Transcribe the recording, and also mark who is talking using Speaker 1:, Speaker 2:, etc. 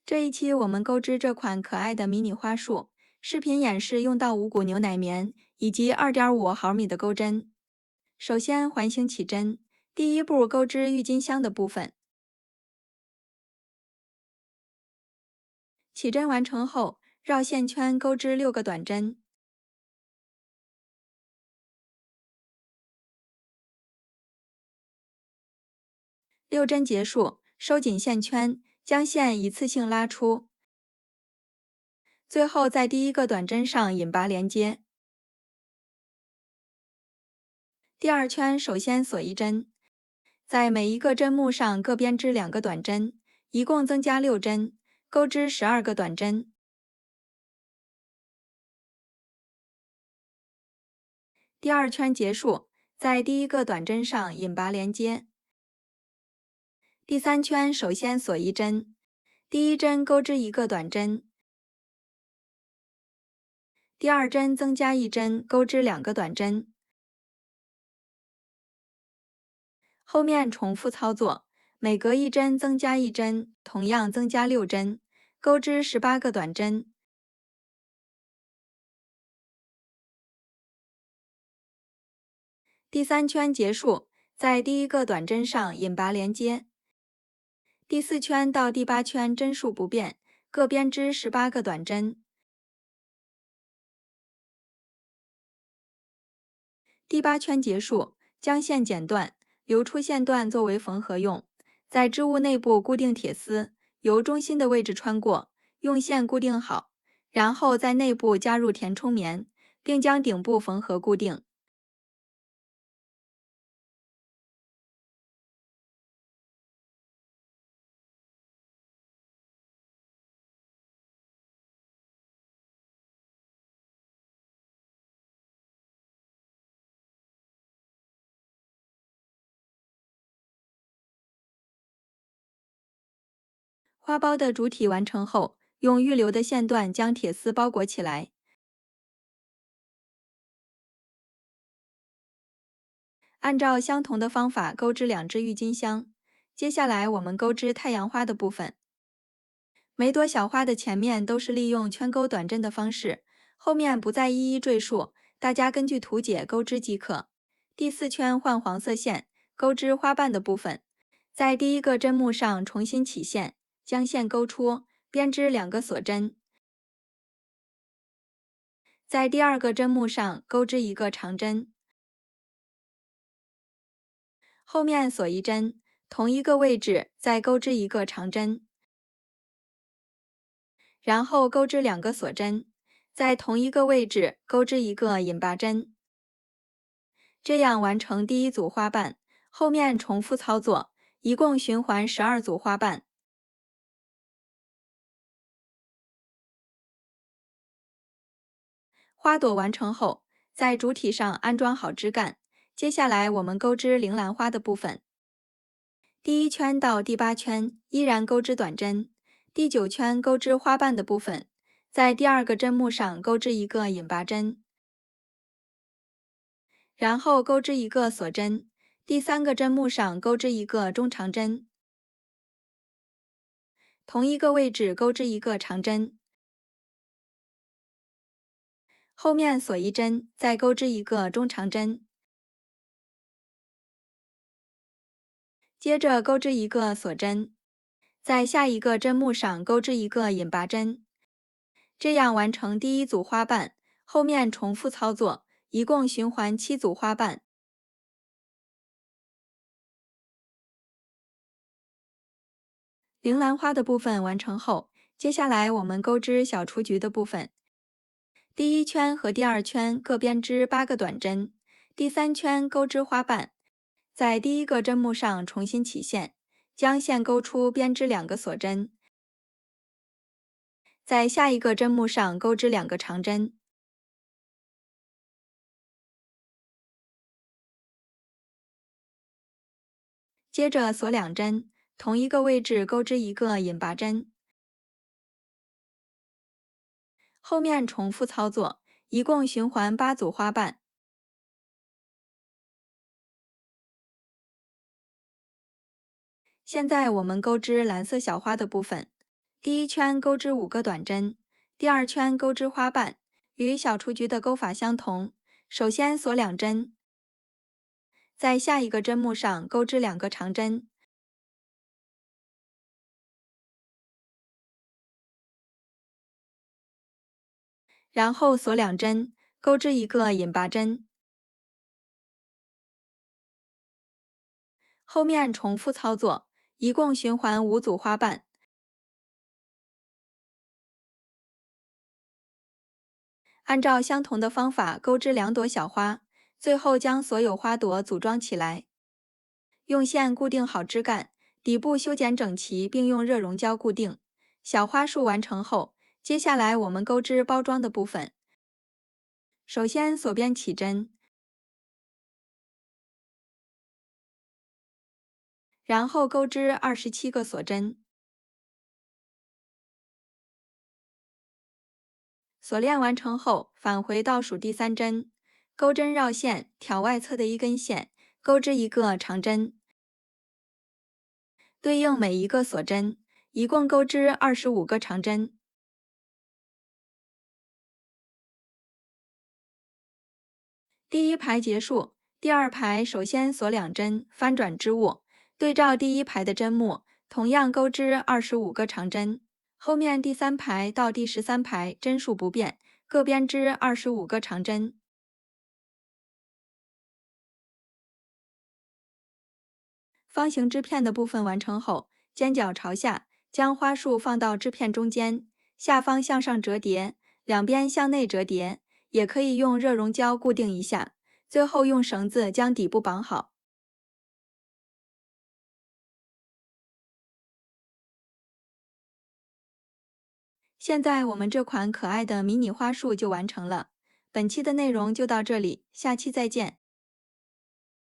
Speaker 1: 这一期我们钩织这款可爱的迷你花束，视频演示用到无骨牛奶棉以及2.5毫米的钩针。首先环形起针，第一步钩织郁金香的部分。起针完成后，绕线圈钩织6个短针。6针结束，收紧线圈，将线一次性拉出。最后在第一个短针上引拔连接。第二圈首先锁一针，在每一个针目上各编织2个短针，一共增加6针，钩织12个短针。第二圈结束，在第一个短针上引拔连接。第三圈首先锁一针，第一针钩织1个短针，第二针增加1针，钩织2个短针。后面重复操作，每隔1针增加1针，同样增加6针，钩织18个短针。第三圈结束，在第一个短针上引拔连接。第4圈到第8圈针数不变，各编织18个短针。第8圈结束，将线剪断，留出线段作为缝合用。在织物内部固定铁丝，由中心的位置穿过，用线固定好，然后在内部加入填充棉，并将顶部缝合固定。花苞的主体完成后，用预留的线段将铁丝包裹起来。按照相同的方法钩织2只郁金香。接下来我们钩织太阳花的部分。每朵小花的前面都是利用圈钩短针的方式，后面不再一一赘述，大家根据图解钩织即可。第4圈换黄色线，钩织花瓣的部分。在第一个针目上重新起线，将线钩出，编织2个锁针。在第二个针目上钩织1个长针。后面锁一针，同一个位置再钩织1个长针，然后钩织2个锁针，在同一个位置钩织1个引拔针。这样完成第1组花瓣，后面重复操作，一共循环12组花瓣。花朵完成后，在主体上安装好枝干。接下来我们钩织铃兰花的部分。第1圈到第8圈依然钩织短针，第9圈钩织花瓣的部分，在第2个针目上钩织1个引拔针，然后钩织1个锁针，第3个针目上钩织1个中长针，同一个位置钩织1个长针，后面锁一针，再钩织1个中长针，接着钩织1个锁针，在下一个针目上钩织1个引拔针。这样完成第1组花瓣，后面重复操作，一共循环7组花瓣。铃兰花的部分完成后，接下来我们钩织小雏菊的部分。第1圈和第2圈各编织8个短针，第3圈钩织花瓣，在第1个针目上重新起线，将线钩出，编织2个锁针，在下一个针目上钩织2个长针，接着锁2针，同一个位置钩织1个引拔针。后面重复操作，一共循环8组花瓣。现在我们钩织蓝色小花的部分。第一圈钩织5个短针，第二圈钩织花瓣，与小雏菊的钩法相同。首先锁2针，在下一个针目上钩织2个长针，然后锁2针，钩织1个引拔针，后面重复操作，一共循环5组花瓣。按照相同的方法钩织2朵小花，最后将所有花朵组装起来。用线固定好枝干，底部修剪整齐，并用热熔胶固定。小花束完成后，接下来我们钩织包装的部分。首先锁边起针，然后钩织27个锁针。锁链完成后，返回倒数第3针，钩针绕线，挑外侧的一根线，钩织1个长针，对应每一个锁针，一共钩织25个长针。第一排结束，第二排首先锁2针，翻转织物，对照第一排的针目，同样钩织25个长针。后面第3排到第13排针数不变，各编织25个长针。方形织片的部分完成后，尖角朝下，将花束放到织片中间，下方向上折叠，两边向内折叠，也可以用热熔胶固定一下，最后用绳子将底部绑好。现在我们这款可爱的迷你花束就完成了。本期的内容就到这里，下期再见。